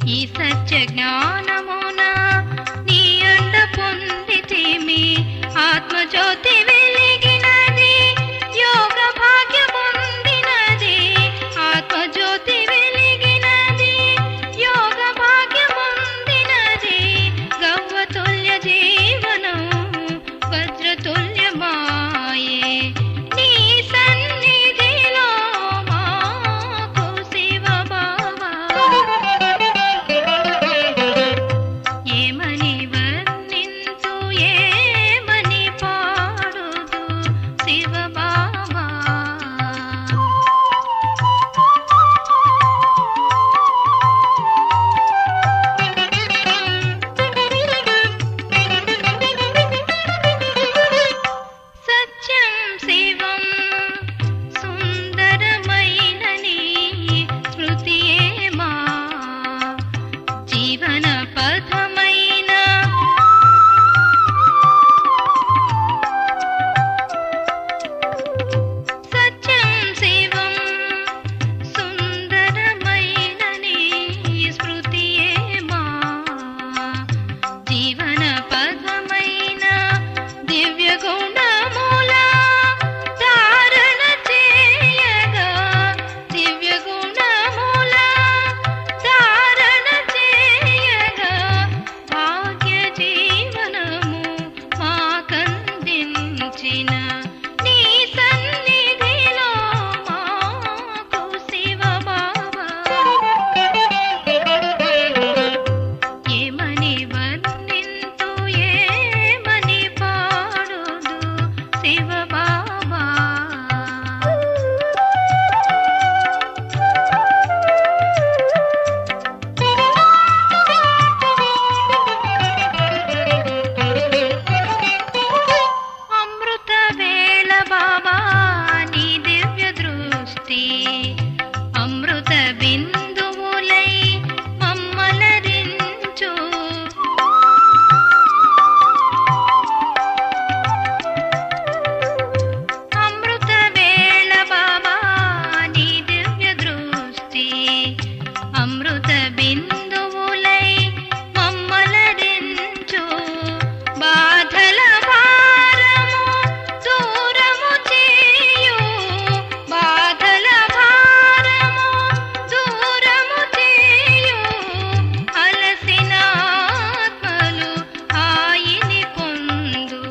ఈ సత్య జ్ఞానమున నీ అండ పొందితిమి. ఆత్మజ్యోతి వెలిగినది, యోగ భాగ్యముందినది. ఆత్మజ్యోతి వెలిగినది, యోగ భాగ్యముందినది. గవ్వతుల్య జీవనం వజ్రతుల్యమాయే. నీ సన్నిధిలో మాకు శివ బావా. ఏమని వర్ణింతు, ఏమని పాడుదు శివ బావా. సత్యం శివం సుందరమైన నీ స్మృతియే మా జీవన పథమైన. సత్యం శివం సుందరమైన నీ స్మృతియే మా జీవన పథమైన. దివ్య గుణముల ధారణ చేయగా, దివ్య గుణముల ధారణ చేయగా, భాగ్య జీవనము మాకందించిన నీ సన్నిధిలో మాకు శివ బావా. ఏమని వర్ణింతు, ఏమని పాడుదు శివ బావా. అమృత వేళ బాబా నీ దివ్య దృష్టి, అమృత బిందువులై మమ్మలరించు. అమృత వేళ బాబా నీ దివ్య దృష్టి, అమృత బిందువులై మమ్మలరించు. బాధల భారము దూరము చేయు, బాధల భారము దూరము చేయు. అలసిన ఆత్మలు హాయిని పొందు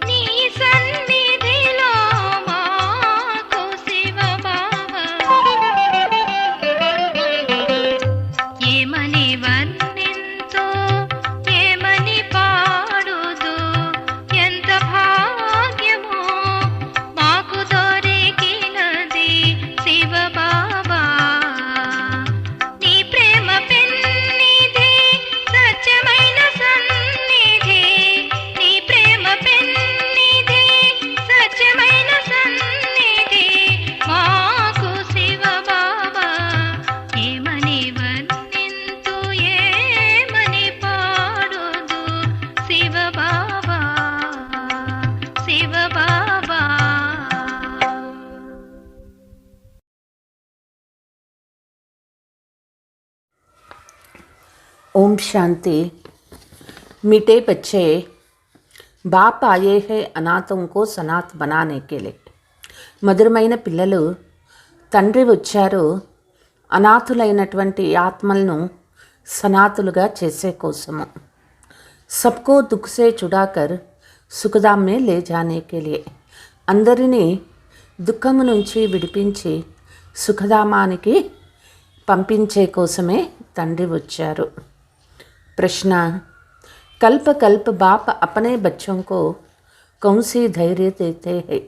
నీ సన్నిధిలో మాకు శివ బావా. ఏమని వర్ణింతు, ఏమని పాడుదు, ఎంత భాగ్యమో మాకు దొరికినది శివ బావా. నీ ప్రేమ పెన్నిధి, సత్యమైన సన్నిధి. నీ ప్రేమ పెన్నిధి, సత్యమైన సన్నిధి మాకు శివ బావా. ఏమని వర్ణింతు, ఏమని పాడుదు శివ బావా, శివ బావా. ओम शांति। मीठे बच्चे, बाप आए हैं अनाथों को सनाथ बनाने के लिए. మధురమైన పిల్లలు, తండ్రి వచ్చారు అనాథులైనటువంటి ఆత్మలను సనాథులుగా చేసే కోసము. సబ్కో దుఃఖ్ సే చుడాకర్ సుఖధామ్ మే లే జానే కే లియే. అందరినీ దుఃఖము నుంచి విడిపించి సుఖధామానికి పంపించే కోసమే తండ్రి వచ్చారు. प्रश्न, कल्प कल्प बाप अपने बच्चों को कौन सी धैर्य देते हैं?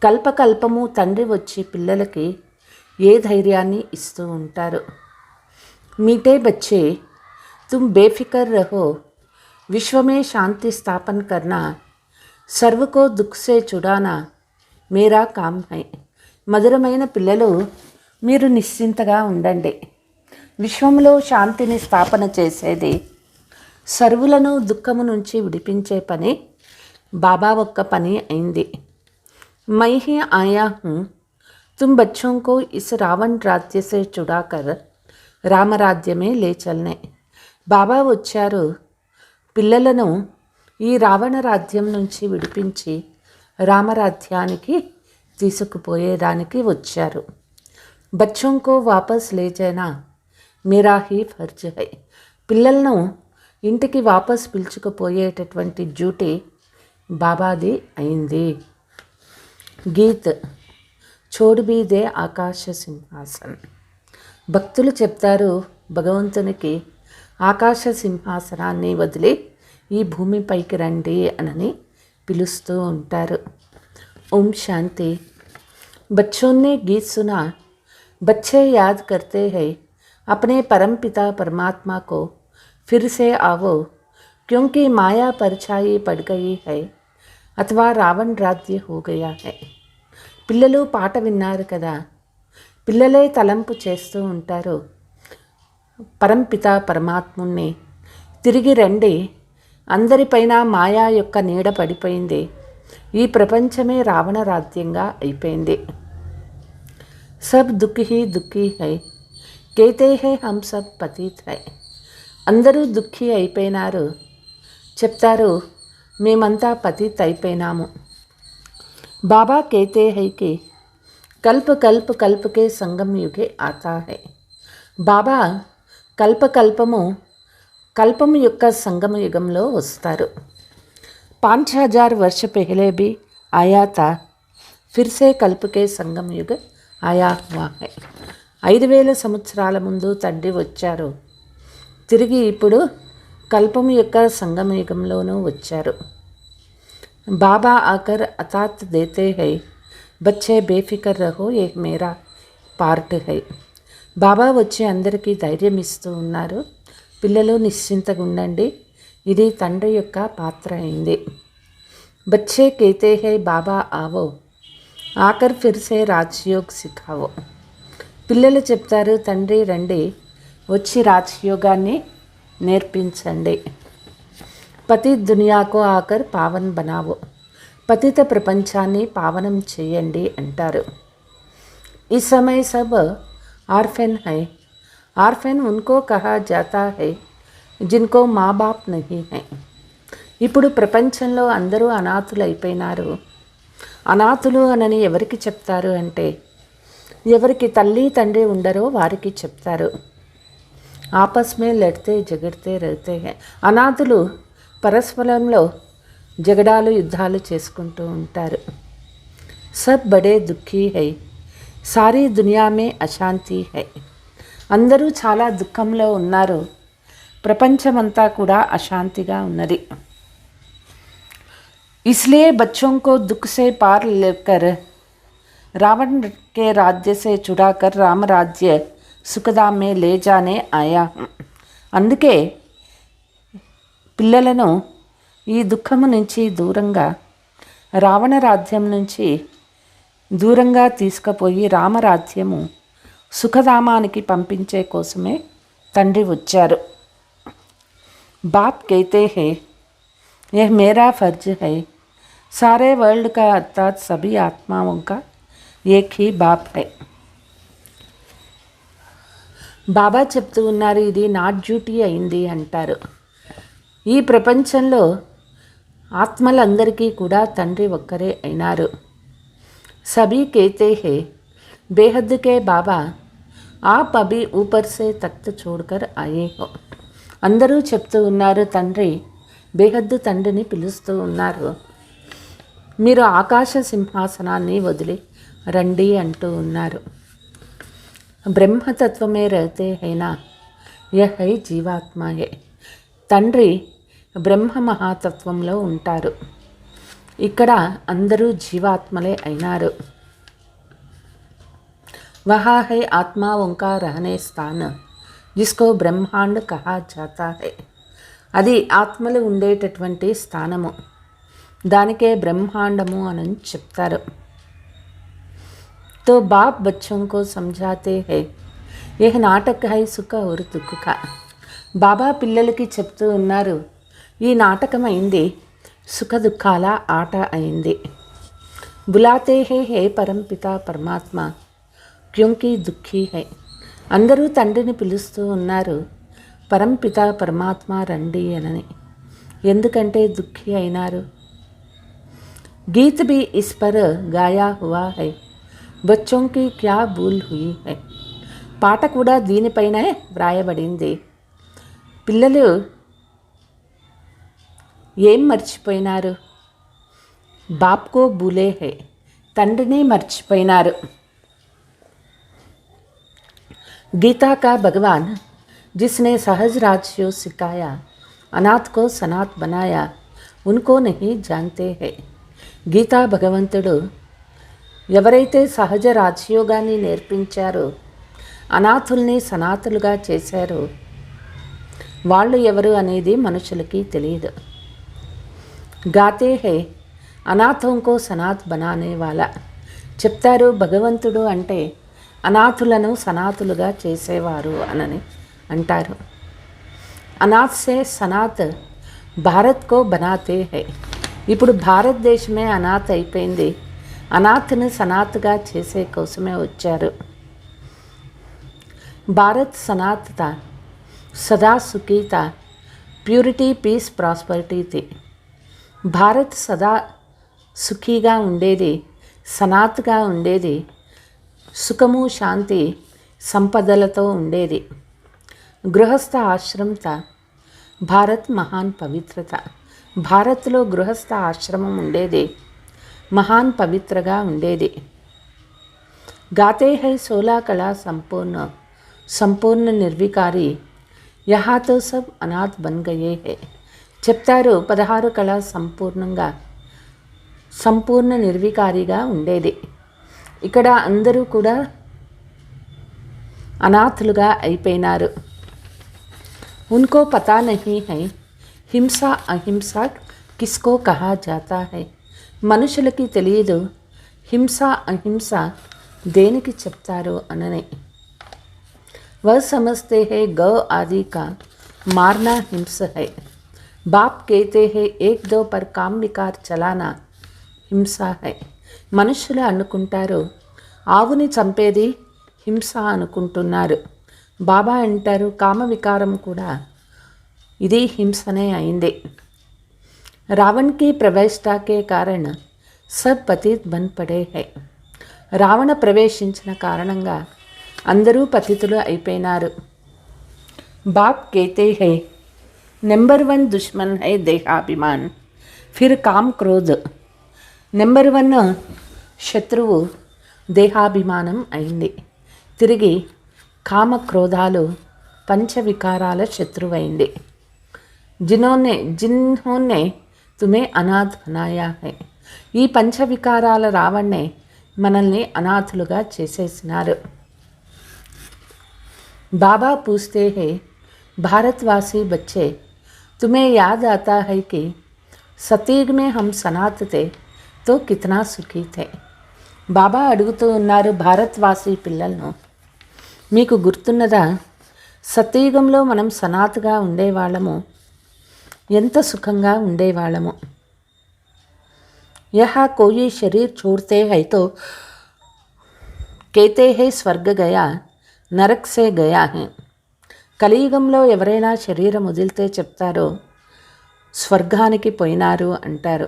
कल्प कल्पमु तंड्रि వచ్చి పిల్లలకి ఏ ధైర్యాన్ని ఇస్తూ ఉంటారు? मीठे बच्चे, तुम बेफिक्र रहो. विश्व में शांति स्थापन करना, सर्व को दुख से छुड़ाना मेरा काम है. మధురమైన పిల్లలు, మీరు నిశ్చింతగా ఉండండి. విశ్వంలో శాంతిని స్థాపన చేసేది, సర్వులను దుఃఖము నుంచి విడిపించే పని బాబా ఒక్క పని అయింది. मैं ही आया हूँ तुम बच्चों को इस रावण राज्य से छुड़ाकर రామరాజ్యమే లే చల్నే. బాబా వచ్చారు పిల్లలను ఈ రావణ రాజ్యం నుంచి విడిపించి రామరాజ్యానికి తీసుకుపోయేదానికి వచ్చారు. బచ్చోं को వాపస్ లే జానా మేరా హీ ఫర్జ్ హై. పిల్లలను ఇంటికి వాపస్ పిలుచుకుపోయేటటువంటి డ్యూటీ బాబాది అయింది. గీత్ చోడ్ భీ దే ఆకాశ సింహాసన్. భక్తులు చెప్తారు భగవంతునికి ఆకాశ సింహాసనాన్ని వదిలి ఈ భూమిపైకి రండి అని పిలుస్తూ ఉంటారు. ఓం శాంతి. बच्चों ने गीत सुना. बच्चे याद करते हैं अपने परमपिता परमात्मा को फिर से आओ क्योंकि माया परछाई पड़ गई है अथवा रावण राज्य हो गया है. పిల్లలు పాట విన్నారు కదా. పిల్లలే తలంపు చేస్తూ ఉంటారు పరంపిత పరమాత్ముణ్ణి తిరిగి రండి, అందరిపైన మాయా యొక్క నీడ పడిపోయింది, ఈ ప్రపంచమే రావణ రాజ్యంగా అయిపోయింది. సబ్ దుఃఖీ హీ దుఃఖీ హై కేతే హై హమ్ సబ్ పతిత్ హై. అందరూ దుఃఖీ అయిపోయినారు, చెప్తారు మేమంతా పతిత్ అయిపోయినాము. బాబా కేతే హై కి కల్ప కల్ప కల్పకే సంగం యుగే ఆతా హై. బాబా కల్పకల్పము కల్పము యొక్క సంగమ యుగంలో వస్తారు. 5000 वर्ष पहले भी आया था, फिर से कल्प के संगम युग आया हुआ है. 5000 సంవత్సరాల ముందు తండ్రి వచ్చారు, తిరిగి ఇప్పుడు కల్పము యొక్క సంగమ యుగంలోనూ వచ్చారు. బాబా ఆకర్ అతాత్ దేతే హై బచ్చే బేఫికర్ రహో ఏ మేరా పార్ట్ హై. బాబా వచ్చి అందరికీ ధైర్యం ఇస్తూ ఉన్నారు, పిల్లలు నిశ్చింతగా ఉండండి, ఇది తండ్రి యొక్క పాత్ర అయింది. బచ్చే కేతే హై బాబా ఆవో ఆకర్ ఫిర్ సే రాజయోగ్ సిఖావో. పిల్లలు చెప్తారు తండ్రి రండి, వచ్చి రాజయోగాన్ని నేర్పించండి. పతిత్ దునియాకో ఆకర్ పావన్ బనావో. పతిత ప్రపంచాన్ని పావనం చేయండి అంటారు. ఈ సమయ సబ్ ఆర్ఫెన్ హై. ఆర్ఫెన్ ఉన్కో కహా జాతా హై జిన్కో మా బాప్ నహీ హై. ఇప్పుడు ప్రపంచంలో అందరూ అనాథులు అయిపోయినారు. అనాథులు అనని ఎవరికి చెప్తారు అంటే ఎవరికి తల్లి తండ్రి ఉండరో వారికి చెప్తారు. ఆపస్ మే లడ్తే జగడ్తే రహతే హై. అనాథులు పరస్పరంలో జగడాలు యుద్ధాలు చేసుకుంటూ ఉంటారు. సబ్ బడే దుఃఖీ హై సారీ దునియా మే అశాంతి హై. అందరూ చాలా దుఃఖంలో ఉన్నారు, ప్రపంచమంతా కూడా అశాంతిగా ఉన్నది. इसलिए बच्चों को दुख से पार लेकर रावण के राज्य से छुड़ाकर राम राज्य सुखधाम में ले जाने आया. అందుకే పిల్లలను ఈ దుఃఖము నుంచి దూరంగా రావణ రాజ్యం నుంచి దూరంగా తీసుకుపోయి రామరాజ్యము సుఖధామానికి పంపించే కోసమే తండ్రి వచ్చారు. బాప్ कहते हैं यह मेरा फर्ज है, सारे वर्ल्ड का अर्थात सभी आत्माओं का एक ही बाप है. బాబా చెప్తూ ఉన్నారు ఇది నా డ్యూటీ అయింది అంటారు. ఈ ప్రపంచంలో ఆత్మలందరికీ కూడా తండ్రి ఒక్కరే అయినారు. సభీ కేతే హే బేహద్ కే బాబా ఆప్ అభి ఊపర్ సే తఖ్త్ చోడ్కర్ ఆయే హో. అందరూ చెప్తూ ఉన్నారు తండ్రి బేహద్దు తండ్రిని పిలుస్తూ ఉన్నారు, మీరు ఆకాశ సింహాసనాన్ని వదిలి రండి అంటూ ఉన్నారు. బ్రహ్మతత్వమే రహతే హైనా యహ్ హై జీవాత్మయే. తండ్రి బ్రహ్మ మహాతత్వంలో ఉంటారు, ఇక్కడ అందరూ జీవాత్మలే అయినారు. వహా హై ఆత్మాओं का रहने स्थान जिसको బ్రహ్మాండ్ కహా జాతా హై. అది ఆత్మలు ఉండేటటువంటి స్థానము, దానికే బ్రహ్మాండము అని చెప్తారు. तो बाप बच्चों को समझाते हैं यह नाटक है सुख और दुख का. బాబా పిల్లలకి చెప్తూ ఉన్నారు ఈ నాటకం అయింది, సుఖ దుఃఖాల ఆట అయింది. బులాతే హే హే పరంపిత పరమాత్మ క్యోంకి దుఃఖీ హై. అందరూ తండ్రిని పిలుస్తూ ఉన్నారు, పరంపిత పరమాత్మ రండి అనని. ఎందుకంటే దుఃఖి అయినారు. గీత్ भी इस पर गाया हुआ है, बच्चों की क्या भूल हुई है. పాట కూడా దీనిపైనే వ్రాయబడింది. పిల్లలు ఏం మర్చిపోయినారు? బాప్కో భూలే హై, తండ్రిని మర్చిపోయినారు. गीता का भगवान जिसने सहज राजयोग सिखाया, अनाथ को सनाथ बनाया, उनको नहीं जानते हैं. గీతా భగవంతుడు ఎవరైతే సహజ రాజయోగాన్ని నేర్పించారో, అనాథుల్ని సనాథులుగా చేశారో, వాళ్ళు ఎవరు అనేది మనుషులకి తెలియదు. గాతే హే అనాథంకో సనాథ్ బనానే వాలా, చెప్తారు భగవంతుడు అంటే అనాథులను సనాథులుగా చేసేవారు అనని అంటారు. అనాథ్ సే సనాథ్ భారత్ కో బనాతే హై. ఇప్పుడు భారతదేశమే అనాథ్ అయిపోయింది. అనాథ్ను సనాథ్గా చేసే కోసమే వచ్చారు. భారత్ సనాథత సదా సుఖీత, ప్యూరిటీ పీస్ ప్రాస్పరిటీ. భారత్ సదా సుఖీగా ఉండేది, సనాథ్గా ఉండేది, సుఖము శాంతి సంపదలతో ఉండేది. గృహస్థ ఆశ్రమత భారత్ మహాన్ పవిత్రత. భారత్లో గృహస్థ ఆశ్రమం ఉండేది, మహాన్ పవిత్రగా ఉండేది. గాతే హై 16 కళా సంపూర్ణ, సంపూర్ణ నిర్వికారి, యహా తో సబ్ అనాథ్ బన్ గయే హై. చెప్తారు 16 కళా సంపూర్ణంగా, సంపూర్ణ నిర్వికారిగా ఉండేది. ఇక్కడ అందరూ కూడా అనాథులుగా అయిపోయినారు. ఉన్కో పతా నహీ హై హింస అహింస కిస్కో కహా జాతా హై. మనుషులకి తెలియదు హింస అహింస దేనికి చెప్తారు అనని. వह समझते हैं गौ आदि का मारना हिंस है. बाप कहते हैं एक दो पर काम विकार चलाना हिंसा है. మనుషులు అనుకుంటారు ఆవుని చంపేది హింస అనుకుంటున్నారు. బాబా అంటారు కామ వికారం కూడా ఇది హింసనే అయింది. రావణ్ కి ప్రవేశతా కే కారణ సబ్ పతిత్ బన్ పడే హై. రావణ ప్రవేశించిన కారణంగా అందరూ పతితులు అయిపోయినారు. బాప్ కేతే high number 1 Dushman high దేహాభిమాన్, Phir com క్రోధ్. Number 1 శత్రువు దేహాభిమానం అయింది. తిరిగి కామ క్రోధాలు పంచవికారాల శత్రువైంది. జిన్హోనే తుమే అనాథ్ బనాయా హై. ఈ పంచవికారాల రావణ్ణే మనల్ని అనాథులుగా చేసేసినారు. బాబా పూछते हैं भारतवासी बच्चे, तुम्हें याद आता है कि सतयुग में हम सनाथ थे तो कितना सुखी थे. బాబా అడుగుతూ ఉన్నారు భారత్వాసి పిల్లలను, మీకు గుర్తున్నదా సత్యయుగంలో మనం సనాథ్గా ఉండేవాళ్ళము, ఎంత సుఖంగా ఉండేవాళ్ళము. యహా కోయి శరీర్ छोड़ते है तो कहते हैं स्वर्ग गया నరక్ సే గయా హై. కలియుగంలో ఎవరైనా శరీరం వదిలితే చెప్తారో స్వర్గానికి పోయినారు అంటారు.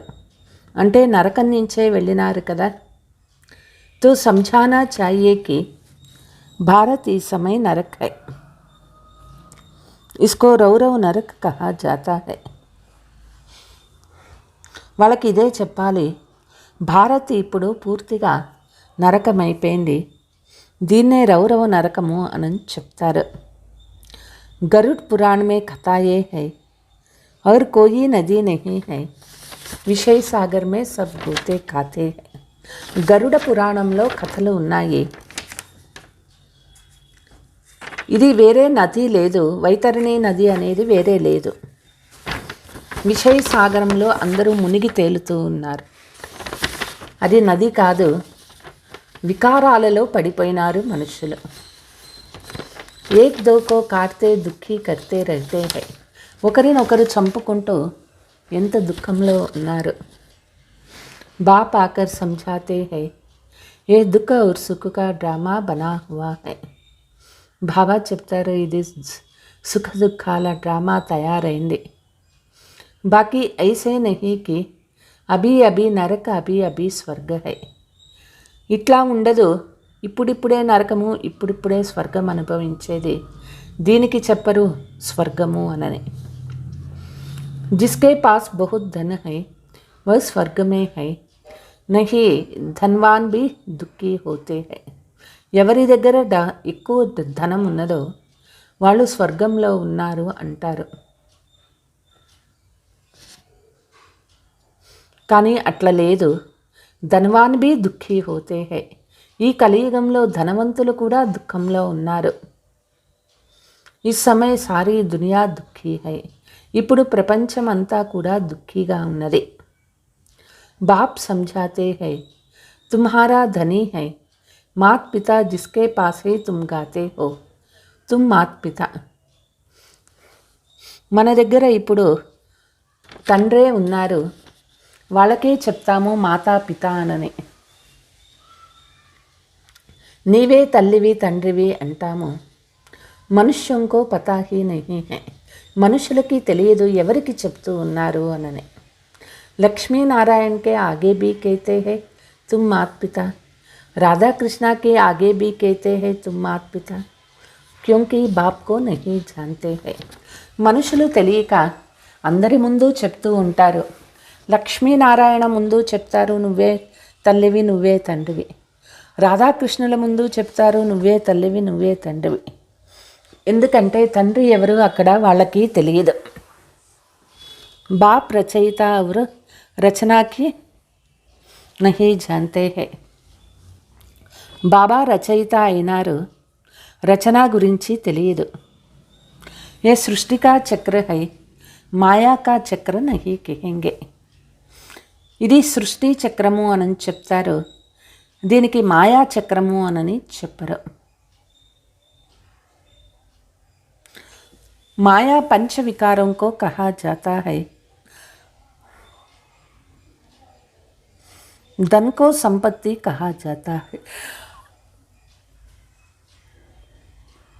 అంటే నరకం నుంచే వెళ్ళినారు కదా. తో సమझाना चाहिए कि भारत इस समय नरक है, इसको रौरव नरक कहा जाता है. వాళ్ళకి ఇదే చెప్పాలి, భారత్ ఇప్పుడు పూర్తిగా నరకమైపోయింది, దీన్నే రౌరవ నరకము అని చెప్తారు. గరుడ్ పురాణ మే కథాయే హై और कोई नदी नहीं है, విషయ సాగర్ మే సబ్ గోతే ఖాతే హై. గరుడ పురాణంలో కథలు ఉన్నాయి. ఇది వేరే నది లేదు, వైతరణి నది అనేది వేరే లేదు. విషయ సాగరంలో అందరూ మునిగి తేలుతూ ఉన్నారు. అది నది కాదు, వికారాలలో పడిపోయినారు మనుషులు. ఏక్ దోకో కాట్తే దుఃఖీ కర్తే రహతే హై. ఒకరినొకరు చంపుకుంటూ ఎంత దుఃఖంలో ఉన్నారు. బాప్ ఆకర్ సమझाते हैं ये दुख और सुख का ड्रामा बना हुआ है. బాబా చెప్తారు ఇది సుఖ దుఃఖాల డ్రామా తయారైంది. బాకీ ఐసే నహీ కి అభీ అభీ నరక అభీ అభీ స్వర్గ హై. ఇట్లా ఉండదు, ఇప్పుడిప్పుడే నరకము ఇప్పుడిప్పుడే స్వర్గం అనుభవించేది. దీనికి చెప్పరు స్వర్గము అనని. జిస్కే పాస్ బహుత్ ధన్ హై వह స్వర్గ మే హై, నహీ ధన్వాన్ భీ దుఃఖీ హోతే హై. ఎవరి దగ్గర ఎక్కువ ధనం ఉన్నదో వాళ్ళు స్వర్గంలో ఉన్నారు అంటారు. కానీ అట్లా లేదు. ధనవాన్ భీ దుఃఖీ హోతే హై. ఈ కలియుగంలో ధనవంతులు కూడా దుఃఖంలో ఉన్నారు. ఈ సమయ సారీ దునియా దుఃఖీ హై. ఇప్పుడు ప్రపంచం అంతా కూడా దుఃఖీగా ఉన్నది. బాప్ సమझाते हैं तुम्हारा धनी है मात पिता जिसके पास ही तुम गाते हो तुम मात पिता. మన దగ్గర ఇప్పుడు తండ్రే ఉన్నారు, వాళ్ళకే చెప్తాము మాతా పిత అనని. నీవే తల్లివి తండ్రివి అంటాము. మనుష్యంకో పతా హీ నహీ హై. మనుషులకి తెలియదు ఎవరికి చెప్తూ ఉన్నారు అనని. लक्ष्मीनारायण के आगे भी कहते हैं तुम मात पिता, राधा कृष्णा के आगे भी कहते हैं तुम मात पिता, क्योंकि बाप को नहीं जानते हैं. మనుషులు తెలియక అందరి ముందు చెప్తూ ఉంటారు. లక్ష్మీనారాయణ ముందు చెప్తారు నువ్వే తల్లివి నువ్వే తండ్రివి. రాధాకృష్ణుల ముందు చెప్తారు నువ్వే తల్లివి నువ్వే తండ్రివి. ఎందుకంటే తండ్రి ఎవరు అక్కడ వాళ్ళకి తెలియదు. బాప్ రచయిత ఎవరు రచనాకి నహీ జాంతే హై. బాబా రచయిత అయినారు, రచన గురించి తెలియదు. ఏ సృష్టి కా చక్ర హై మాయా కా చక్ర నహీ కహెంగే. ఇది సృష్టి చక్రము అని చెప్తారు, దీనికి మాయా చక్రము అనని చెప్పరు. మాయా పంచ వికారం కో కహా జాతా హై. धन को संपत्ति कहा जाता है.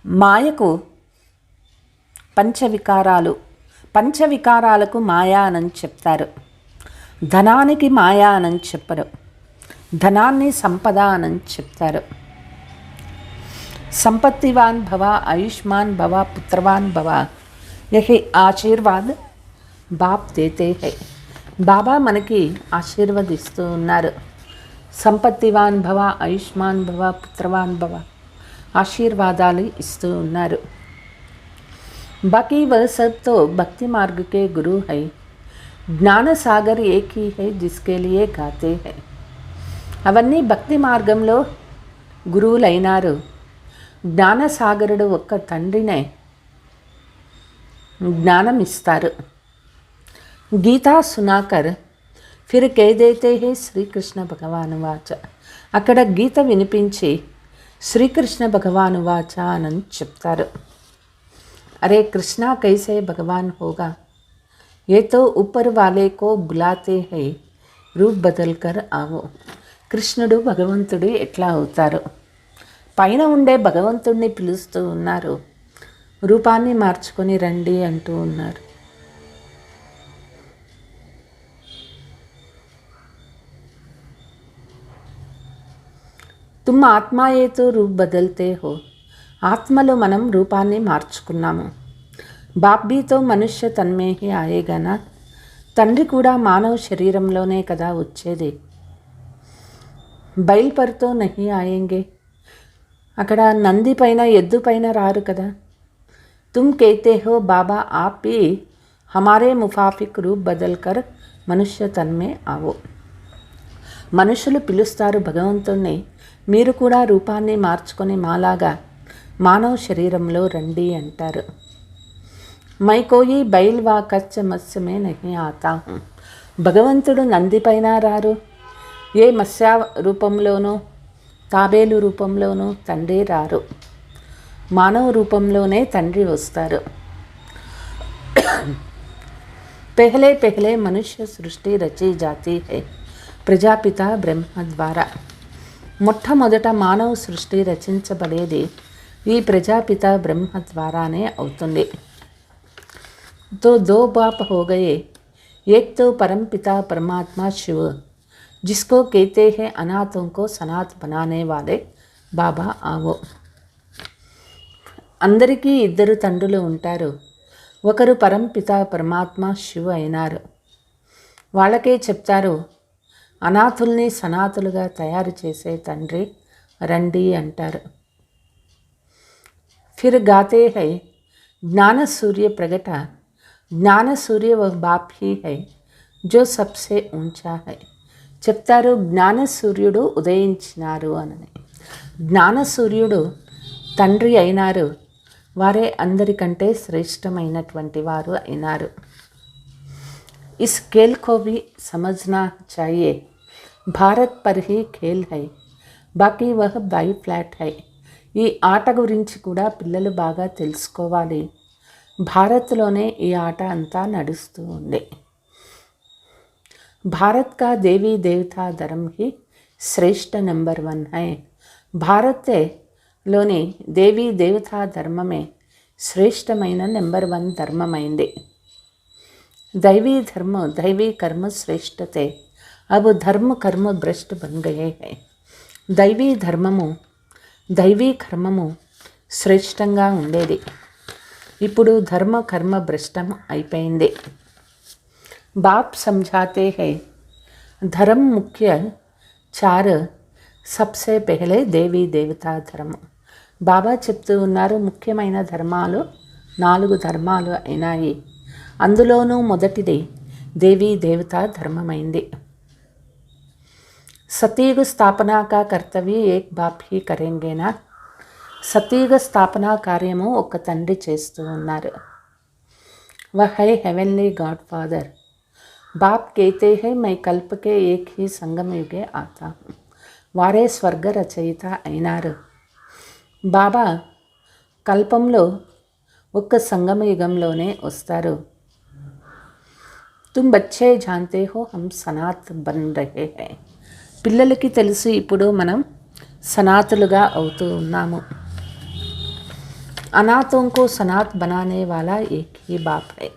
మాయకు పంచవికారాలకు మాయా అని చెప్తారు. ధనానికి మాయా అని చెప్పరు. ధనాన్ని సంపద అని చెప్తారు. సంపత్తివాన్ భవ ఆయుష్మాన్ భవ పుత్రవాన్ భవ యహి ఆశీర్వాద్ బాప్ దేతే హై. బాబా మనకి ఆశీర్వదిస్తూ ఉన్నారు. సంపత్తివాన్ భవ ఆయుష్మాన్ భవ పుత్రవాన్ భవ ఆశీర్వాదాలు ఇస్తూ ఉన్నారు. బాకీ వह सब तो भक्ति मार्ग के गुरु है. జ్ఞాన సాగర్ ఏక్ హీ హై జిస్కే లియే గాతే హై. అవన్నీ భక్తి మార్గంలో గురువులైనారు. జ్ఞానసాగరుడు ఒక్క తండ్రినే జ్ఞానం ఇస్తారు. గీతా సునాకర్ ఫిర్ కహ్ దేతే హై శ్రీకృష్ణ భగవాను వాచ. అక్కడ గీత వినిపించి శ్రీకృష్ణ భగవాను వాచ అని చెప్తారు. అరే కృష్ణ కైసే భగవాన్ హోగా, ఏ తో ऊपर वाले को बुलाते हैं రూప్ బదల్ కర్ ఆవో. కృష్ణుడు భగవంతుడు ఎట్లా అవుతారు? పైన ఉండే భగవంతుడిని పిలుస్తూ ఉన్నారు, రూపాన్ని మార్చుకొని రండి అంటూ ఉన్నారు. తుమ్ ఆత్మాయేతో రూప్ బదల్తే హో. ఆత్మలో మనం రూపాన్ని మార్చుకున్నాము. బాప్ భీతో మనుష్య తన్మే హీ ఆయేగానా. తండ్రి కూడా మానవ శరీరంలోనే కదా వచ్చేది. బైల్ పర్తో నహీ ఆయేంగే. అక్కడ నంది పైన ఎద్దు పైన రారు కదా. తుమ్ కేతే హో బాబా ఆప్ భీ హమారే ముఫాఫిక్ రూప్ బదల్ కర్ మనుష్య తన్మే ఆవో. మనుషులు పిలుస్తారు భగవంతుణ్ణి, మీరు కూడా రూపాన్ని మార్చుకొని మాలాగా మానవ శరీరంలో రండి అంటారు. మై కోయి బైల్ వా కచ్చ మత్స్యమే నహీ ఆతా హూం. భగవంతుడు నంది పైన రారు, ఏ మత్స్య రూపంలోనో తాబేలు రూపంలోనూ తండ్రి రారు. మానవ రూపంలోనే తండ్రి వస్తారు. పెహలే పెహలే మనుష్య సృష్టి రచి జాతి హై ప్రజాపిత బ్రహ్మ ద్వారా. మొట్టమొదట మానవ సృష్టి రచించబడేది ఈ ప్రజాపిత బ్రహ్మ ద్వారానే అవుతుంది. तो दो बाप हो गए, एक तो परमपिता परमात्मा शिव जिसको कहते हैं अनाथों को सनात बनाने वाले बाबा आवो. అందరికీ ఇద్దరు తండ్రులు ఉంటారు. ఒకరు పరంపిత పరమాత్మ శివ అయినారు. వాళ్ళకే చెప్తారు అనాథుల్ని సనాతులుగా తయారు చేసే తండ్రి రండి అంటారు. फिर गाते हैं ज्ञान सूर्य प्रगट, ज्ञान सूर्य वह बाप ही है जो सबसे ऊंचा है. చెప్తారు జ్ఞాన సూర్యుడు ఉదయించినారు అని. జ్ఞాన సూర్యుడు తండ్రి అయినారు. వారే అందరికంటే శ్రేష్టమైనటువంటి వారు అయినారు. इस खेल को भी समझना चाहिए. भारत पर ही खेल है, बाकी वह बाई फ्लैट है. ఈ ఆట గురించి కూడా పిల్లలు బాగా తెలుసుకోవాలి. భారత్లోనే ఈ ఆట అంతా నడుస్తూ ఉంది. భారత్ కా దేవీ దేవతా ధర్మ హి శ్రేష్ఠ నెంబర్ 1 హై. భారత్లోని దేవీ దేవతా ధర్మమే శ్రేష్టమైన నెంబర్ 1 ధర్మమైంది. दैवी धर्म दैवी कर्म श्रेष्ठ थे, अब धर्म कर्म भ्रष्ट बन गए हैं. దైవీ ధర్మము దైవీ కర్మము శ్రేష్టంగా ఉండేది. ఇప్పుడు ధర్మ కర్మ భ్రష్టం అయిపోయింది. బాప్ సమझाते हैं धर्म मुख्य 4 सबसे पहले దేవీ దేవతా ధర్మ. బాబా చెప్తూ ఉన్నారు ముఖ్యమైన ధర్మాలు 4 ధర్మాలు అయినాయి. అందులోనూ మొదటిది దేవీ దేవతా ధర్మమైంది. సతీగ స్థాపన కా కర్తవ్య ఏక్ బాప్ హీ కరేంగేనా. సతీగ స్థాపన కార్యము ఒక తండ్రి చేస్తూ ఉన్నారు. వహ్ హై హెవెన్లీ గాడ్ ఫాదర్. బాప్ कहते हैं मैं कल्प के एक ही संगम युगे आता हूँ. వారే స్వర్గ రచయిత అయినారు. బాబా కల్పంలో ఒక్క సంగమ యుగంలోనే వస్తారు. तुम बच्चे जानते हो हम सनात बन रहे हैं. పిల్లలకి తెలుసు ఇప్పుడు మనం సనాతులుగా అవుతూ ఉన్నాము. అనాథోं को సనాత్ बनाने वाला एक ही बाप है.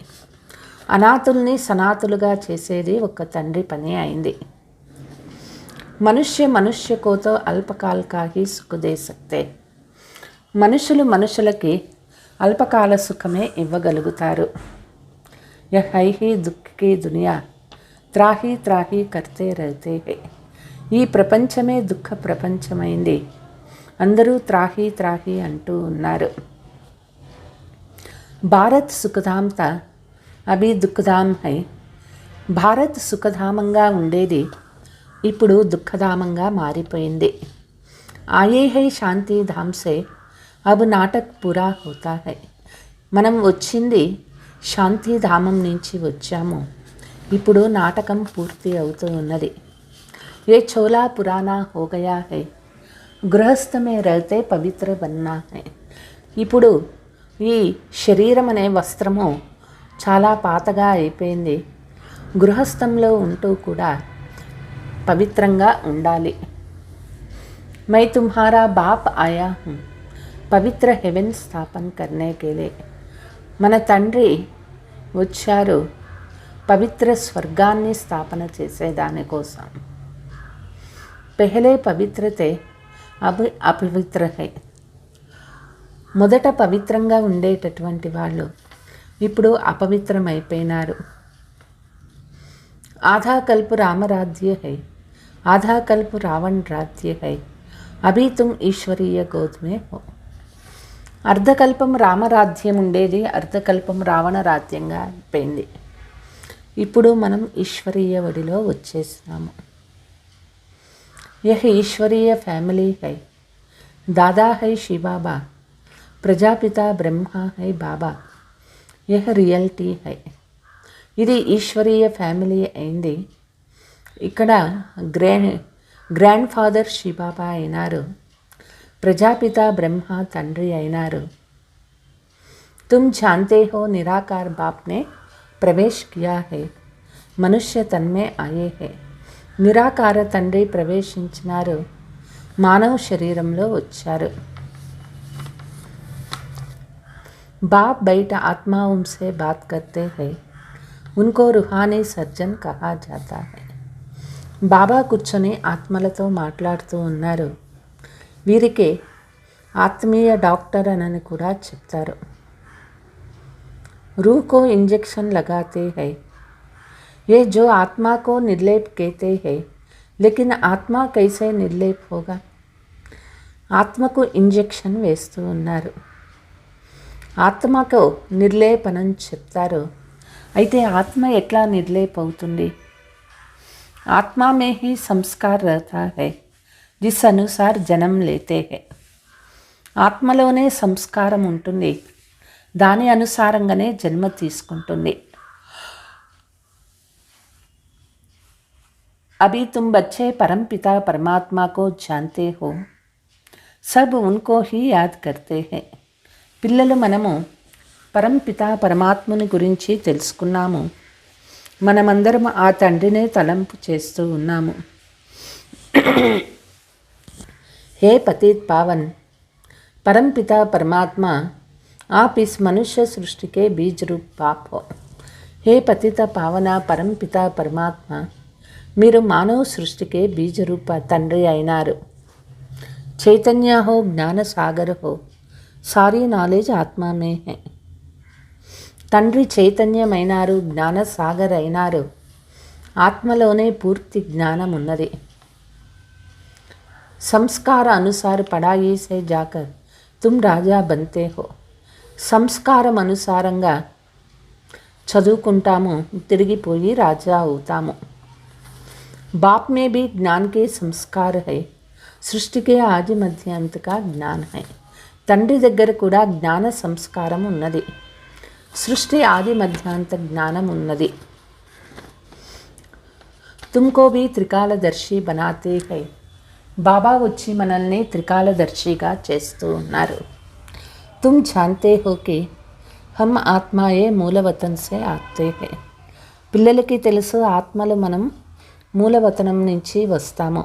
అనాథుల్ని సనాతులుగా చేసేది ఒక తండ్రి పని అయింది. మనుష్య మనుష్య కోతో అల్పకాల కాహి సుఖ దే సక్తే. మనుషులు మనుషులకి అల్పకాల సుఖమే ఇవ్వగలుగుతారు. यह है ही दुख की दुनिया, त्राही त्राही करते रहते हैं. ఈ ప్రపంచమే దుఃఖ ప్రపంచమైంది. అందరూ త్రాహి త్రాహి అంటూ ఉన్నారు. భారత్ సుఖధామ్ తా అభి దుఃఖధామ్ హై. భారత్ సుఖధామంగా ఉండేది ఇప్పుడు దుఃఖధామంగా మారిపోయింది. ఆయే హై శాంతి ధామ్ సే అబ్ నాటక్ పూరా హోతా హై. మనం వచ్చింది శాంతిధామం నుంచి వచ్చాము. ఇప్పుడు నాటకం పూర్తి అవుతూ ఉన్నది. ఏ చోలా పురానా హో గయా హై, గృహస్థ మే రహతే పవిత్ర బన్నా హై. ఇప్పుడు ఈ శరీరం అనే వస్త్రము చాలా పాతగా అయిపోయింది. గృహస్థంలో ఉంటూ కూడా పవిత్రంగా ఉండాలి. మై తుమ్హారా బాప్ ఆయా హూ పవిత్ర హెవెన్ స్థాపన కర్నే కే లియే. మన తండ్రి వచ్చారు పవిత్ర స్వర్గాన్ని స్థాపన చేసేదానికోసం. పెహలే పవిత్రతే అభి అపవిత్ర హై. మొదట పవిత్రంగా ఉండేటటువంటి వాళ్ళు ఇప్పుడు అపవిత్రమైపోయినారు. ఆధా కల్పు రామరాజ్య హై, ఆధా కల్పు రావణ్ రాజ్య హై. అభి తుమ్ ఈశ్వరీయ గోద్మే హో. అర్ధకల్పం రామరాజ్యం ఉండేది, అర్ధకల్పం రావణ రాజ్యంగా అయిపోయింది. ఇప్పుడు మనం ఈశ్వరీయ ఒడిలో వచ్చేసినాము. యహ్ ఈశ్వరీయ ఫ్యామిలీ హై. దాదా హై శివబాబా, ప్రజాపిత బ్రహ్మ హై బాబా. యహ్ రియాలిటీ హై. ఇది ఈశ్వరీయ ఫ్యామిలీ అయింది. ఇక్కడ గ్రాండ్ ఫాదర్ శివబాబా అయినారు. ప్రజాపిత బ్రహ్మ తండ్రి అయినారు. తుమ్ జాన్తే హో నిరాకార్ బాప్ నే ప్రవేశ్ కియా హై, మనుష్య తన్మే ఆయే హై. నిరాకార తండ్రి ప్రవేశించినారు, మానవ శరీరంలో వచ్చారు. बाप బయట ఆత్మాओं से बात करते हैं, उनको रूहानी सर्जन कहा जाता है. బాబా కూర్చొని ఆత్మలతో మాట్లాడుతూ ఉన్నారు. వీరికి ఆత్మీయ డాక్టర్ అని కూడా చెప్తారు. रूह को इंजेक्शन लगाते हैं. ये जो आत्मा को निर्लेप कहते हैं, लेकिन आत्मा कैसे निर्लेप होगा? ఆత్మకు ఇంజెక్షన్ వేస్తూ ఉన్నారు. ఆత్మకు నిర్లేపనం చెప్తారు. అయితే ఆత్మ ఎట్లా నిర్లేప్ అవుతుంది? आत्मा में ही संस्कार रहता है, जिस अनुसार जन्म लेते हैं. ఆత్మలోనే సంస్కారం ఉంటుంది, దాని అనుసారంగానే జన్మ తీసుకుంటుంది. अभी तुम बच्चे परमपिता परमात्मा को जानते हो, सब उनको ही याद करते हैं. పిల్లలు మనము పరంపిత పరమాత్ముని గురించి తెలుసుకున్నాము. మనమందరం ఆ తండ్రినే తలంపు చేస్తూ ఉన్నాము. हे पतित पावन परमपिता परमात्मा, आप इस मनुष्य सृष्टि के बीज रूप बाप हो. हे पतित पावन परमपिता परमात्मा, మీరు మానవ సృష్టికే బీజరూప తండ్రి అయినారు. చైతన్య హో, జ్ఞాన సాగర్ హో, సారీ నాలెడ్జ్ ఆత్మా మే హై. తండ్రి చైతన్యమైనారు, జ్ఞాన సాగర్ అయినారు. ఆత్మలోనే పూర్తి జ్ఞానం ఉన్నది. సంస్కార అనుసార పడాయి సే జాకర్ తుమ్ రాజా బంతే హో. సంస్కారం అనుసారంగా చదువుకుంటాము, తిరిగిపోయి రాజా అవుతాము. बाप में भी ज्ञान के संस्कार है, सृष्टि के आदि मध्य अंत का ज्ञान है. తండ్రి దగ్గర కూడా జ్ఞాన సంస్కారం ఉన్నది, సృష్టి ఆది మధ్యాంత జ్ఞానం ఉన్నది. తుమ్కో भी త్రికాలదర్శి బనాతే హై. బాబా వచ్చి మనల్ని త్రికాలదర్శిగా చేస్తూ ఉన్నారు. तुम जानते हो कि हम ఆత్మాయే మూలవతన్ సే ఆతే హై. పిల్లలకి తెలుసు, ఆత్మలు మనం మూలవతనం నుంచి వస్తాము.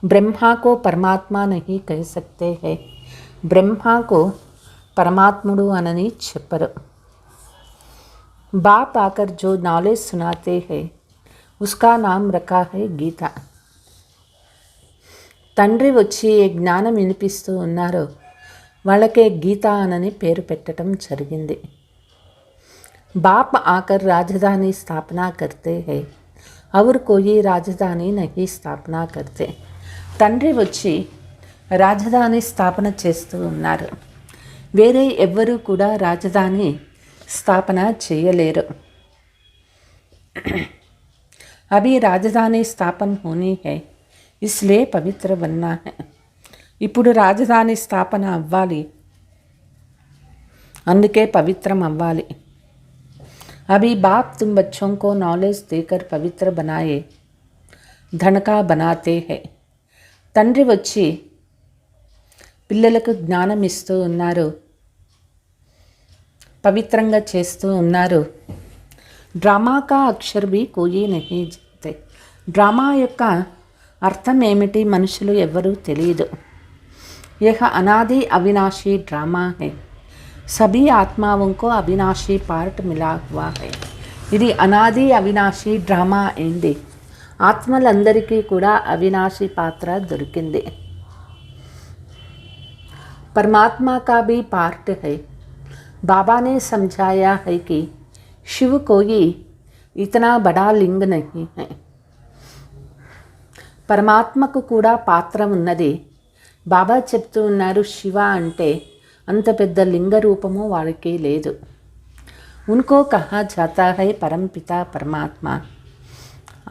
బ్రహ్మకు పరమాత్మ నహీ కహ సక్తే హై. బ్రహ్మకు పరమాత్ముడు అనని చెప్పరు. బాప్ ఆకర్ జో నాలెడ్జ్ సునాతే హై, ఉస్కా నామ్ రఖా హై గీత. తండ్రి వచ్చి ఏ జ్ఞానం వినిపిస్తూ ఉన్నారో వాళ్ళకే గీత అనని పేరు పెట్టడం జరిగింది. బాప్ ఆకర్ రాజధాని స్థాపన కర్తే హై, और कोई రాజధాని నహీ స్థాపన కర్తే. తండ్రి వచ్చి రాజధాని స్థాపన చేస్తూ ఉన్నారు. వేరే ఎవ్వరూ కూడా రాజధాని స్థాపన చేయలేరు. అభి రాజధాని స్థాపన హోనీ హై, ఇస్లే పవిత్ర బన్నా హై. ఇప్పుడు రాజధాని స్థాపన అవ్వాలి, అందుకే పవిత్రం అవ్వాలి. अभी बाप तुम बच्चों को नॉलेज देकर पवित्र बनाए, धन का बनाते हैं. తండ్రి వచ్చి పిల్లలకు జ్ఞానం ఇస్తూ ఉన్నారు, పవిత్రంగా చేస్తూ ఉన్నారు. డ్రామా కా అక్షర్ భీ కోయి నహీ జాతే. డ్రామా యొక్క అర్థం ఏమిటి మనుషులు ఎవ్వరూ తెలియదు. యహ అనాది అవినాశీ డ్రామా హై, सभी आत्माओं को अविनाशी पार्ट मिला हुआ है. ఇది అనాది అవినాశి డ్రామా అయింది. ఆత్మలందరికీ కూడా అవినాశి పాత్ర దొరికింది. परमात्मा का भी पार्ट है. बाबा ने समझाया है कि शिव कोई इतना बड़ा लिंग नहीं है. పరమాత్మకు కూడా పాత్ర ఉన్నది. బాబా చెప్తూ ఉన్నారు, శివ అంటే అంత పెద్ద లింగ రూపము వారికి లేదు. ఉన్కో కహా జాతా హై పరంపిత పరమాత్మ.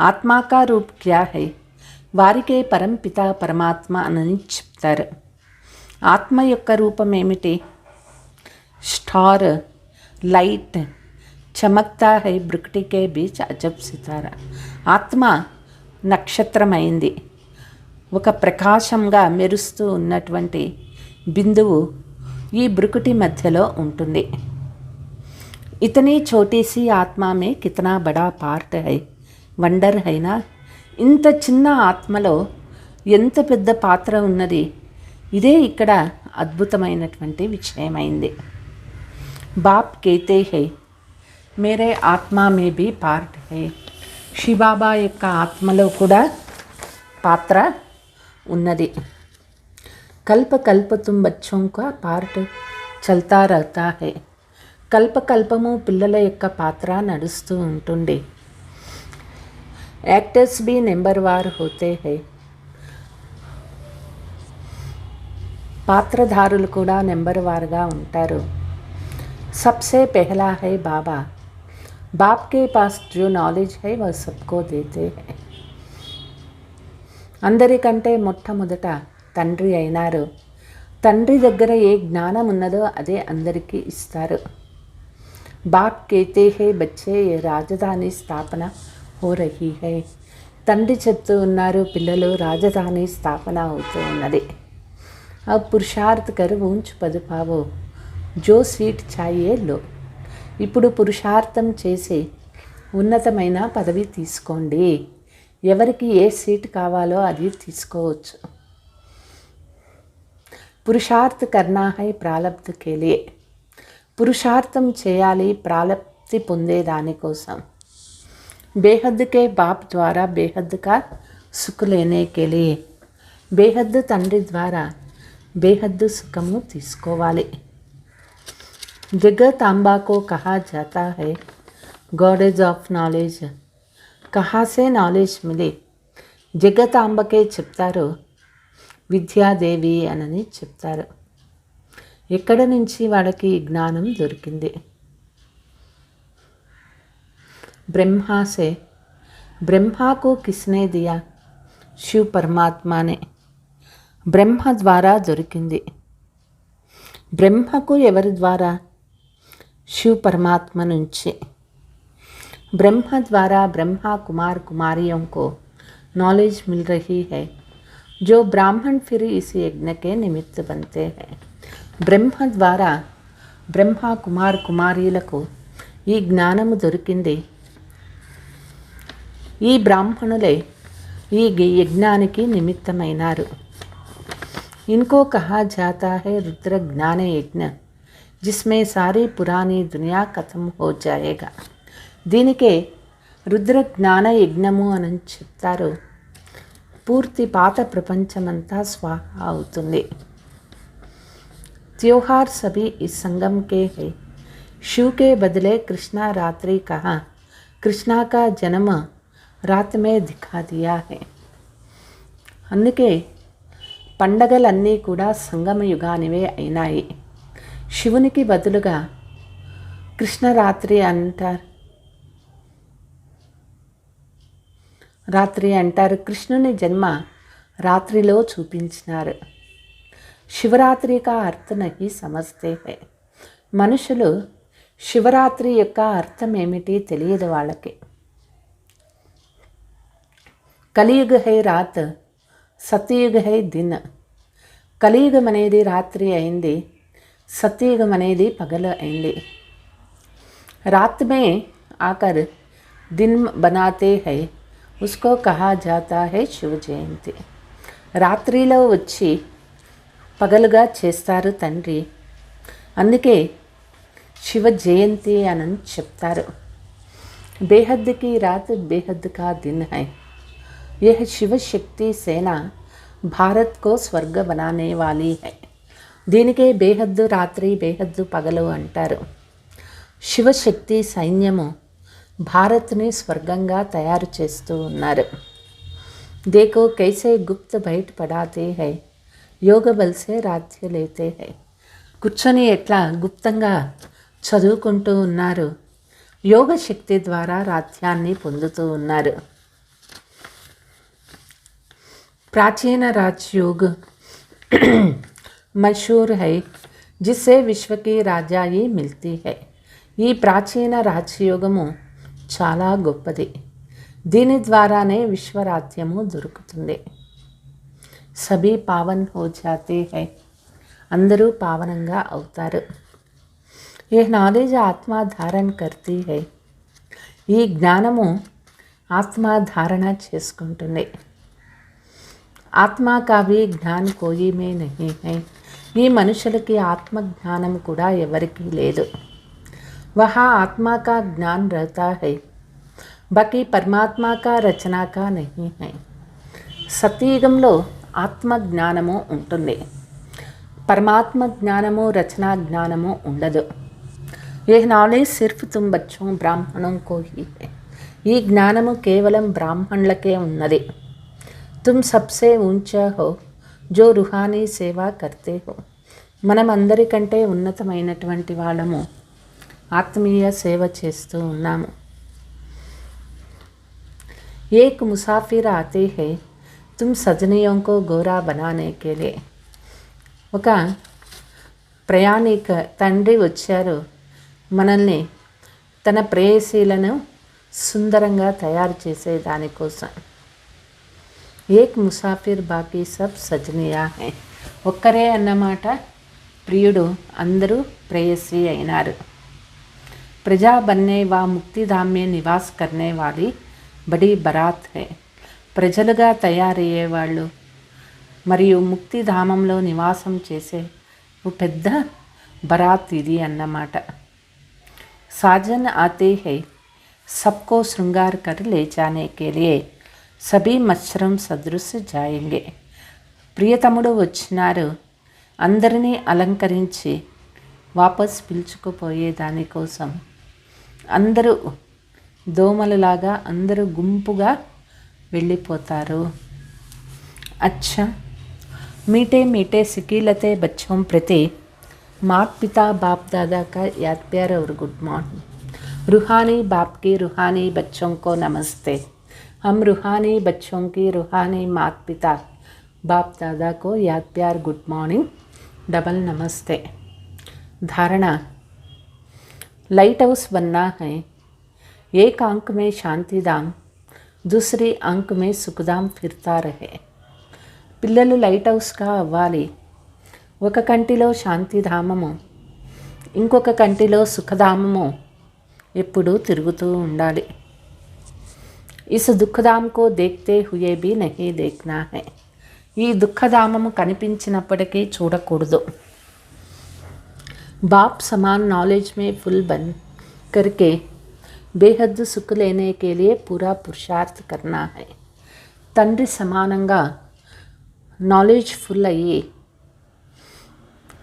ఆత్మా కా రూప్ క్యా హై, వారికే పరంపిత పరమాత్మ అని చెప్తారు. ఆత్మ యొక్క రూపం ఏమిటి? Star, light, చమక్తా high బ్రుక్టికే beach Ajab సితారా. ఆత్మ నక్షత్రమైంది, ఒక ప్రకాశంగా మెరుస్తూ ఉన్నటువంటి బిందువు ఈ బ్రుకుటి మధ్యలో ఉంటుంది. ఇతని చోటీసి ఆత్మమే కితనా బడా పార్ట్ హై, వండర్ హైనా. ఇంత చిన్న ఆత్మలో ఎంత పెద్ద పాత్ర ఉన్నది. ఇదే ఇక్కడ అద్భుతమైనటువంటి విషయమైంది. बाप कहते हैं मेरे ఆత్మ में भी पार्ट है శివబాబా యొక్క ఆత్మలో కూడా పాత్ర ఉన్నది कल्प कल्प तुम बच्चों का पार्ट चलता रहता है కల్ప కల్పము పిల్లల యొక్క పాత్ర నడుస్తూ ఉంటుంది యాక్టర్స్ भी नंबर वार होते हैं పాత్రధారులు కూడా నెంబర్ వారుగా ఉంటారు सबसे पहला है बाबा बाप के पास जो नॉलेज है वह सबको देते हैं అందరికంటే మొట్టమొదట తండ్రి అయినారు తండ్రి దగ్గర ఏ జ్ఞానం ఉన్నదో అదే అందరికీ ఇస్తారు बाप कहते हैं बच्चे ये రాజధాని స్థాపన हो रही है తండ్రి చెప్తూ ఉన్నారు పిల్లలు రాజధాని స్థాపన అవుతూ ఉన్నది अब पुरुषार्थ कर ऊंच पद पावो जो सीट चाहिए लो ఇప్పుడు పురుషార్థం చేసి ఉన్నతమైన పదవి తీసుకోండి ఎవరికి ఏ సీట్ కావాలో అది తీసుకోవచ్చు పురుషార్థ కర్నా హై ప్రాలబ్ధ కే లియే పురుషార్థం చేయాలి ప్రాలబ్ధి పొందే దానికోసం బేహద్ కే బాప్ ద్వారా బేహద్ కా సుఖ్ లేనే కే లియే బేహద్ తండ్రి ద్వారా బేహద్ సుఖము తీసుకోవాలి जगतांबा को कहा जाता है गॉडेज ऑफ नॉलेज कहाँ से नॉलेज मिले జగతాంబకే చెప్తారు విద్యాదేవి అని చెప్తారు ఎక్కడ నుంచి వాళ్ళకి జ్ఞానం దొరికింది ब्रह्मा से ब्रह्मा को किसने दिया शिव परमात्मा ने బ్రహ్మ ద్వారా దొరికింది బ్రహ్మకు ఎవరి ద్వారా शिव परमात्मा नुंचे ब्रह्म द्वारा ब्रह्मा कुमार कुमारियों को नॉलेज मिल रही है जो ब्राह्मण फिर इस यज्ञ के निमित्त बनते हैं ब्रह्म द्वारा ब्रह्मा कुमार कुमारीలకు ఈ జ్ఞానము దొరికింది ఈ బ్రాహ్మణులే ఈ యజ్ఞానికి నిమిత్తమైనారు इनको कहा जाता है रुद्र ज्ञान यज्ञ जिसमें सारी पुरानी दुनिया खत्म हो जाएगा దీనికే రుద్ర జ్ఞాన యజ్ఞము అని చెప్తారు పూర్తి పాత ప్రపంచమంతా స్వాహ అవుతుంది त्योहार सभी इस संगम के है शिव के बदले कृष्णा रात्रि कहा कृष्णा का जन्म रात में दिखा दिया है అందుకే పండగలన్నీ కూడా సంగమ యుగానివే అయినాయి శివునికి బదులుగా కృష్ణరాత్రి అంటారు కృష్ణుని జన్మ రాత్రిలో చూపించినారు శివరాత్రి కా అర్థ నహి సమజ్తే హై మనుషులు శివరాత్రి యొక్క అర్థం ఏమిటి తెలియదు వాళ్ళకి కలియుగ హై రాత్ సత్యయుగ హై దిన్ కలియుగం అనేది రాత్రి అయింది सत्ययुगम అనేది పగలు అయింది रात में आकर दिन बनाते हैं उसको कहा जाता है शिव जयंती రాత్రిలో వచ్చి పగలుగా చేస్తారు తండ్రి అందుకే శివ జయంతి అని చెప్తారు बेहद की रात बेहद का दिन है यह शिव शक्ति सेना भारत को स्वर्ग बनाने वाली है దీనికే బేహద్దు రాత్రి బేహద్దు పగలు అంటారు శివశక్తి సైన్యము భారత్ని స్వర్గంగా తయారు చేస్తూ ఉన్నారు देखो कैसे गुप्त बैठ पढ़ाते हैं योग बल से राज्य लेते हैं కూర్చొని ఎట్లా గుప్తంగా చదువుకుంటూ ఉన్నారు యోగ శక్తి ద్వారా రాజ్యాన్ని పొందుతూ ఉన్నారు ప్రాచీన రాజయోగ్ मशहूर है जिससे विश्व की राजाई मिलती है ఈ ప్రాచీన రాజయోగము చాలా గొప్పది దీని ద్వారానే విశ్వరాజ్యము దొరుకుతుంది సభీ పావన్ హో జాతే హై అందరూ పావనంగా అవుతారు ఈ నాలెడ్జ్ ఆత్మ ధారణ కర్తీ హై ఈ జ్ఞానము ఆత్మ ధారణ చేసుకుంటుంది ఆత్మ కా భీ జ్ఞాన్ కోయి మే నహీ హై ఈ మనుషులకి ఆత్మజ్ఞానం కూడా ఎవరికీ లేదు वहाँ आत्मा का ज्ञान रहता है, बाकी పరమాత్మ का రచన का नहीं है. సత్యయుగంలో ఆత్మ జ్ఞానము ఉంటుంది, పరమాత్మ జ్ఞానము రచనా జ్ఞానము ఉండదు. ये नॉलेज सिर्फ तुम बच्चों ब्राह्मणों को ही है. ఈ జ్ఞానము కేవలం బ్రాహ్మణులకే ఉన్నది. तुम सबसे ऊंचा हो जो रूहानी సేవా करते हो. మనం అందరికంటే ఉన్నతమైనటువంటి వాళ్ళము, ఆత్మీయ సేవ చేస్తూ ఉన్నాము. एक मुसाफिर आते हैं तुम सजनियों को गोरा बनाने के लिए. ఒక ప్రయాణిక తండ్రి వచ్చారు మనల్ని తన ప్రేయసీలను సుందరంగా తయారు చేసే దానికోసం. ఏక్ ముసాఫిర్ బాకీ సబ్ సజనియా హై. ఒక్కరే అన్నమాట ప్రియుడు, అందరూ ప్రేయసి అయినారు. ప్రజా బన్నే వా ముక్తిధామ్ మే నివాస్ కర్నే వాలి బడీ బరాత్ హై. ప్రజలుగా తయారయ్యేవాళ్ళు మరియు ముక్తిధామంలో నివాసం చేసే ఓ పెద్ద బరాత్ ఇది అన్నమాట. సాజన్ ఆతే హై सबको श्रृंगार कर ले जाने के लिए सभी मच्छरम सदृश जाएंगे. ప్రియతముడు వచ్చినారు, అందరినీ అలంకరించి వాపస్ పిలుచుకుపోయే దానికోసం అందరూ దోమలలాగా అందరూ గుంపుగా వెళ్ళిపోతారు. अच्छा मीठे मीठे सिकीलते बच्चों प्रति मात पिता बाप दादा का याद प्यार और गुड मॉर्निंग. रूहानी बाप की रूहानी बच्चों को नमस्ते. हम रूहानी बच्चों की रूहानी मात पिता बाप दादा को याद प्यार गुड मॉर्निंग डबल नमस्ते. धारणा, लाइट हाउस बनना है. एक अंक में शांतिधाम, दूसरी अंक में सुखधाम फिरता रहे. పిల్లలు లైట్ హౌస్గా అవ్వాలి. ఒక కంటిలో శాంతిధామము, ఇంకొక కంటిలో సుఖధామము ఎప్పుడూ తిరుగుతూ ఉండాలి. Is దుఃఖధామ్ co దేఖ్తే హుయే Bhi Nahi దేఖ్నా high. ఈ దుఃఖధామము కనిపించినప్పటికీ చూడకూడదు. बाप समान नॉलेज में फुल बन करके बेहद सुख लेने के लिए पूरा पुरुषार्थ करना है. తండ్రి సమానంగా నాలెడ్జ్ ఫుల్ అయ్యి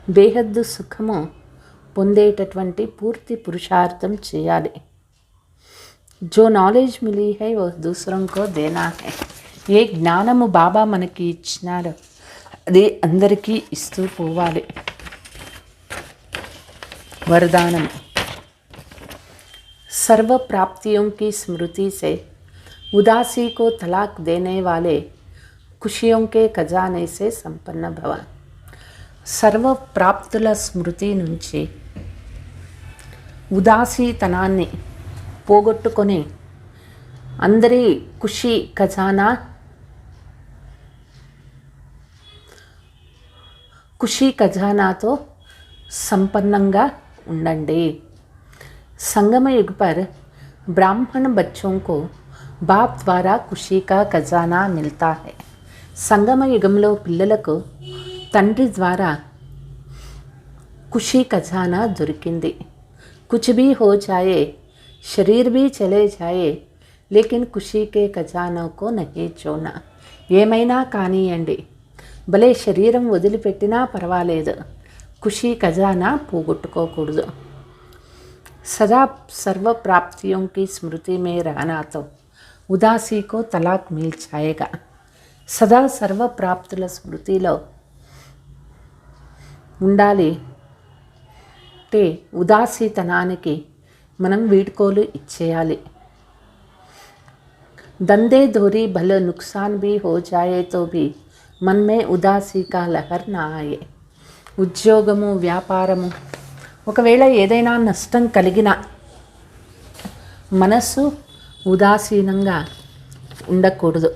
బేహద్దు సుఖము పొందేటటువంటి పూర్తి పురుషార్థం చేయాలి. జో నాలెడ్జ్ మిలీ హై वो दूसरों को देना है. ఏ జ్ఞానము బాబా మనకి ఇచ్చినారో అది అందరికీ ఇస్తూ పోవాలి. वरदानम, सर्व प्राप्तियों की स्मृति से उदासी को तलाक देने वाले खुशियों के खजाने से संपन्न भव. సర్వ ప్రాప్తుల స్మృతి నుంచి ఉదాసీతనాన్ని పోగొట్టుకొని అందరి ఖుషి ఖజానాతో సంపన్నంగా ఉండండి. संगम युग पर ब्राह्मण बच्चों को बाप द्वारा खुशी का खजाना मिलता है. సంగమ యుగంలో పిల్లలకు తండ్రి ద్వారా ఖుషీ ఖజానా దొరికింది. कुछ भी हो जाए, शरीर भी चले जाए, लेकिन खुशी के खजानों को नहीं छोड़ना. ఏమైనా కానియండి, భలే శరీరం వదిలిపెట్టినా పర్వాలేదు, ఖుషీ ఖజానా పోగొట్టుకోకూడదు. सदा सर्व प्राप्तियों की स्मृति में रहना तो उदासी को तलाक मिल जाएगा. सदा सर्व प्राप्తుల స్మృతిలో ఉండాలి అంటే ఉదాసీతనానికి మనం వీడ్కోలు ఇచ్చేయాలి. దందే ధోరీ భले नुकसान भी हो जाए तो भी मन में उदासी का लहर ना आए. ఉద్యోగము వ్యాపారము ఒకవేళ ఏదైనా నష్టం కలిగినా మనసు ఉదాసీనంగా ఉండకూడదు.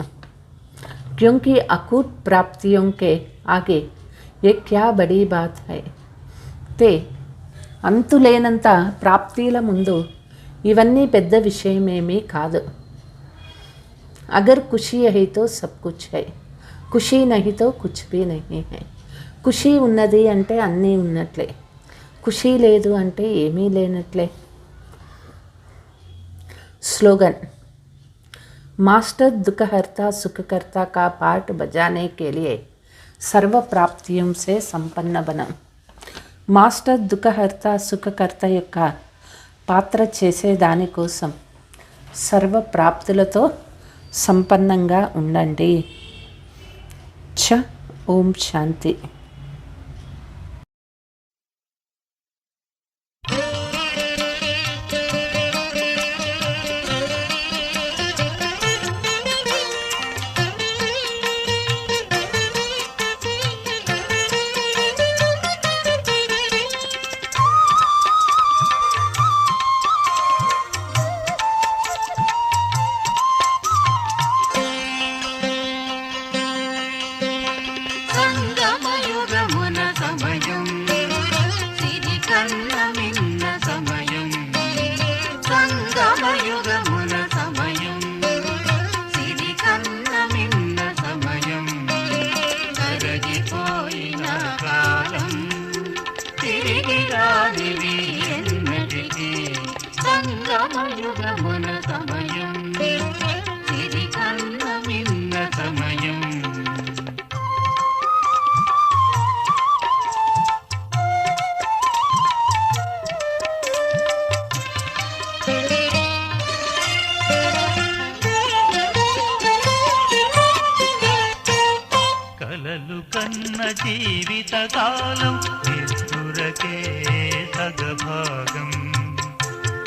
क्योंकि अकूट प्राप्तियों के आगे ये क्या बड़ी बात है. ते అంతులేనంత ప్రాప్తిల ముందు ఇవన్నీ పెద్ద విషయమేమీ కాదు. अगर खुशी है तो सब कुछ है, खुशी नहीं तो कुछ भी नहीं है. ఖుషీ ఉన్నది అంటే అన్నీ ఉన్నట్లే, ఖుషీ లేదు అంటే ఏమీ లేనట్లే. स्लोगन: मास्टर दुखहर्ता सुखकर्ता का पाठ बजाने के लिए सर्व प्राप्तियों से संपन्न बनो. మాస్టర్ దుఃఖహర్త సుఖకర్త యొక్క పాత్ర చేసే దానికోసం సర్వ ప్రాప్తులతో సంపన్నంగా ఉండండి. ఓం శాంతి. సంగమయుగమున సమయం సిరి కన్నమిన్న సమయం. కలలు కన్న జీవిత కాలం నిద్దురకే సగభాగం.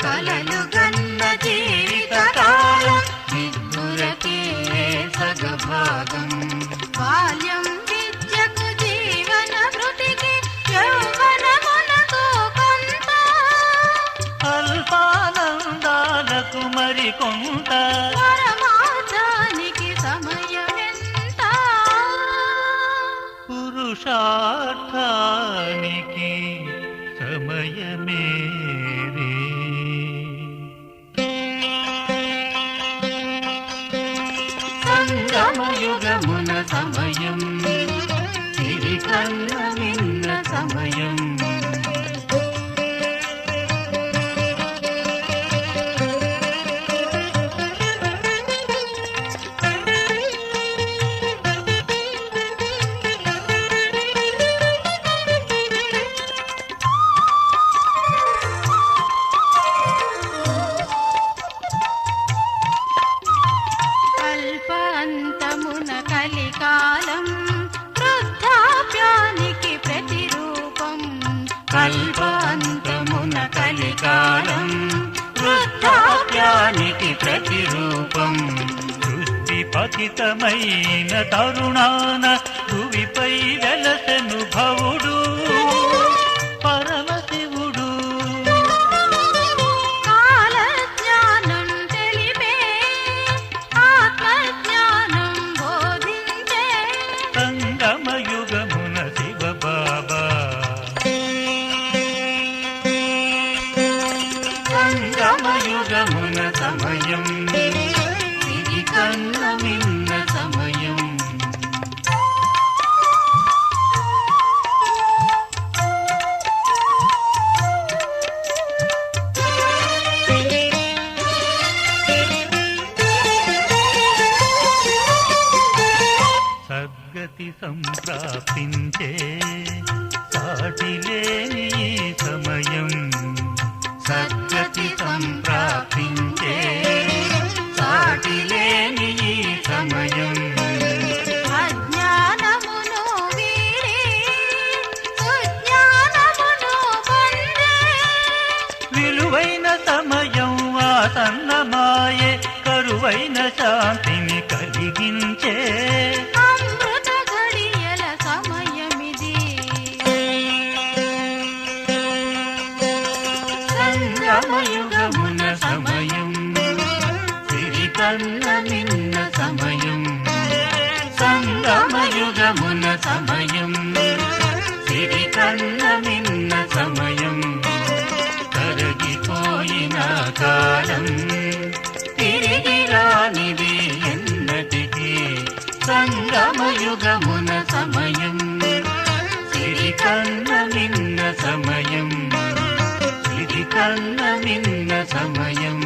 కలలు కన్న జీవిత కాలం నిద్దురకే సగభాగం. బాల్యం విద్యకు జీవన వృతికి యౌవనమునకు కొంత, అల్పానందాలకు మరి కొంత, పరమార్థానికి సమయమెంత, పురుషార్థానికి సమయమేరే. సంగమయుగమున సమయం సిరి కన్నమిన్న సమయం. అల్పాంతమున కలికాలం వృద్ధాప్యానికి ప్రతిరూపం. కల్పాంతమున కలికాలం వృద్ధాప్యానికి ప్రతిరూపం. సృష్టి పతితమైన తరుణాన భువిపై వెలసెను భవుడు పరమశివుడు. కాలజ్ఞానం తెలిపే ఆత్మజ్ఞానం బోధించే సంగమయుగమున శివ బాబా. సంగమయుగమున సమయం సిరి కన్నమిన్న సమయం. సద్గతి సంప్రాప్తించే సాటిలేని సమయం. సద్గతి సంప్రాప్తించే సాటిలేని సమయం. అజ్ఞానమును వీడి సుజ్ఞానమును పొందే విలువైన సమయం ఆసన్నమాయే. కరువైన శాంతిని కలిగించే అమృత ఘడియల సమయమిది. సంగమయుగమున సమయం సిరి కన్నమిన్న సమయం. సంగమయుగమున సమయం సిరి కన్నమిన్న సమయం. కరగిపోయిన కాలం తిరిగి రానిది ఎన్నటికీ. సంగమయుగమున సమయం సిరి కన్నమిన్న సమయం. సిరి కన్నమిన్న సమయం.